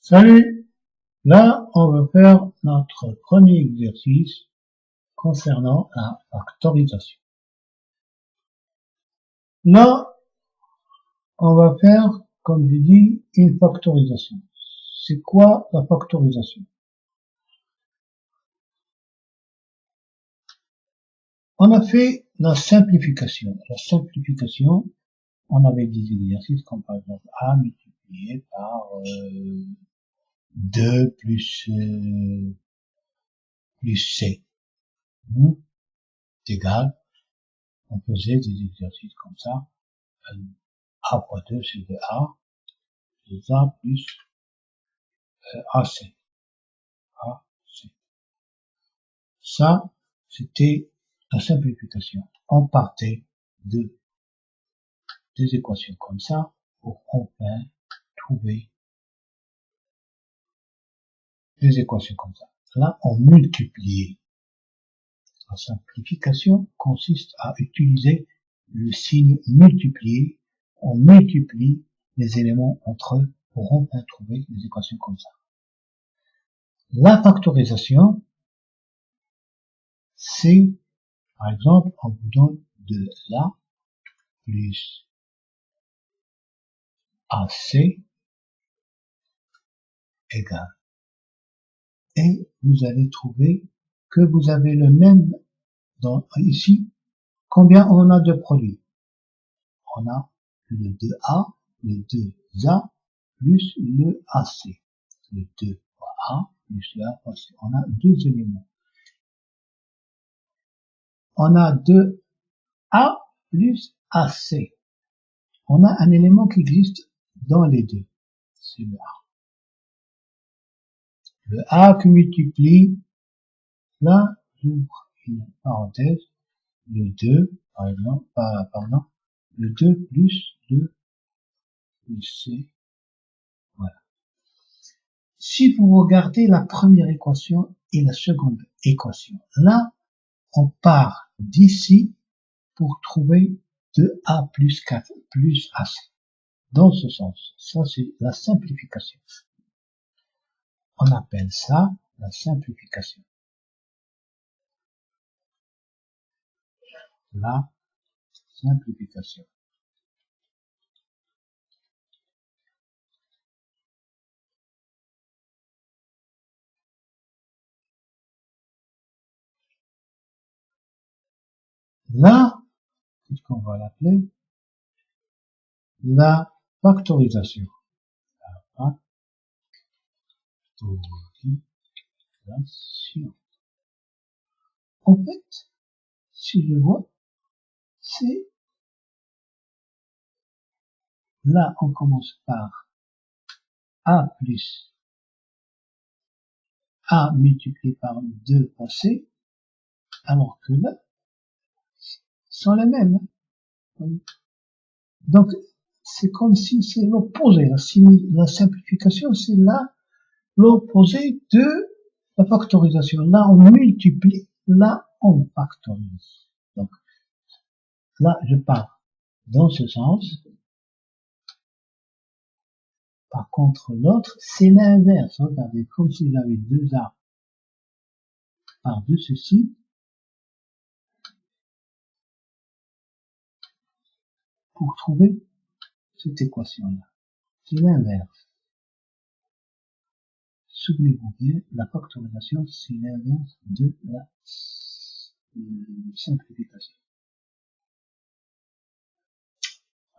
Salut! Là, on va faire notre premier exercice concernant la factorisation. Là, on va faire, comme je dis, une factorisation. C'est quoi la factorisation? On a fait la simplification. La simplification, on avait des exercices comme par exemple A multiplié par 2 plus C. C'est égal. On faisait des exercices comme ça. A fois 2, c'est 2A. 2A plus AC. AC. Ça, c'était la simplification. On partait de deux équations comme ça pour enfin trouver deux équations comme ça. Là, on multiplie. La simplification consiste à utiliser le signe multiplier. On multiplie les éléments entre eux pour enfin trouver des équations comme ça. La factorisation, c'est, par exemple, on vous donne de là plus AC égale. Et vous allez trouver que vous avez le même ici. Combien on a de produits? On a le 2A, le 2A plus le AC. Le 2A plus le AC. On a deux éléments. On a 2A plus AC. On a un élément qui existe dans les deux. C'est le A. Le A qui multiplie, là, j'ouvre une parenthèse, le 2, par exemple, pardon, le 2 plus le C, voilà. Si vous regardez la première équation et la seconde équation, là, on part d'ici pour trouver 2A plus 4 plus AC. Dans ce sens, ça c'est la simplification. On appelle ça la simplification. La simplification. Là, qu'est-ce qu'on va l'appeler? La factorisation. La factorisation. En fait, si je vois, c'est là, on commence par A plus A multiplié par 2 AC, alors que là, sont les mêmes. Donc, c'est comme si c'est l'opposé. La simplification, c'est là l'opposé de la factorisation. Là, on multiplie, là, on factorise. Donc, là, je pars dans ce sens. Par contre, l'autre, c'est l'inverse. Regardez, comme si j'avais 2A par de ceci, pour trouver cette équation-là. C'est l'inverse. Souvenez-vous bien, la factorisation, c'est l'inverse de la simplification.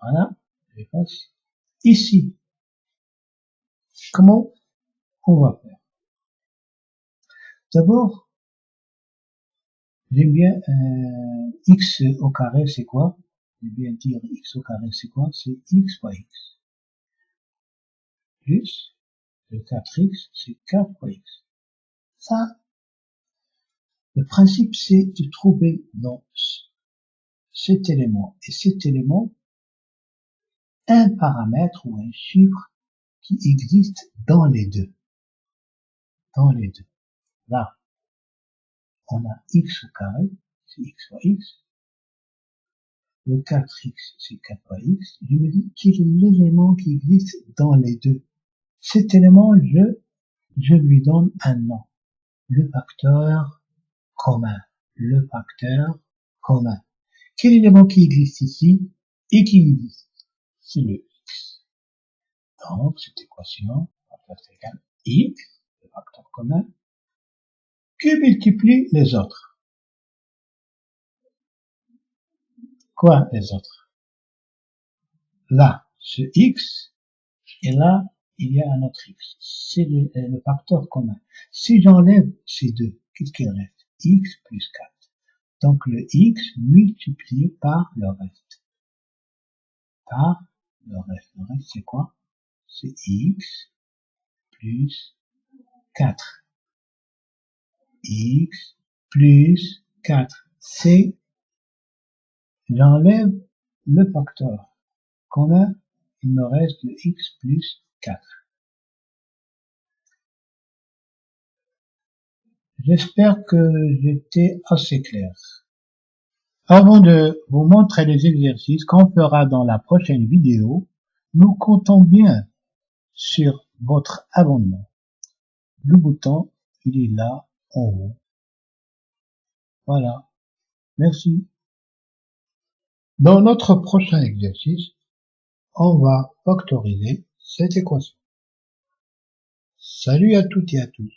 Voilà, j'efface. Ici, comment on va faire? D'abord, j'aime bien x au carré, c'est quoi? J'aime bien dire x au carré, c'est quoi? C'est x fois x. Plus le 4x, c'est 4 fois x. Ça, le principe, c'est de trouver dans cet élément et cet élément un paramètre ou un chiffre qui existe dans les deux. Dans les deux. Là, on a x au carré, c'est x fois x. Le 4x, c'est 4 fois x. Je me dis quel est l'élément qui existe dans les deux. Cet élément, je lui donne un nom. Le facteur commun. Le facteur commun. Quel élément qui existe ici et qui existe? C'est le x. Donc, cette équation va faire égal x, le facteur commun, qui multiplie les autres. Quoi, les autres? Là, ce x, et là, il y a un autre x. C'est le facteur commun. Si j'enlève ces deux, qu'est-ce qu'il reste? X plus 4. Donc, le x multiplié par le reste. Par le reste. Le reste, c'est quoi? C'est x plus 4. X plus 4. C'est, j'enlève le facteur commun, il me reste le x plus 4. J'espère que j'étais assez clair. Avant de vous montrer les exercices qu'on fera dans la prochaine vidéo, nous comptons bien sur votre abonnement. Le bouton, il est là en haut. Voilà. Merci. Dans notre prochain exercice, on va factoriser cette équation. Salut à toutes et à tous.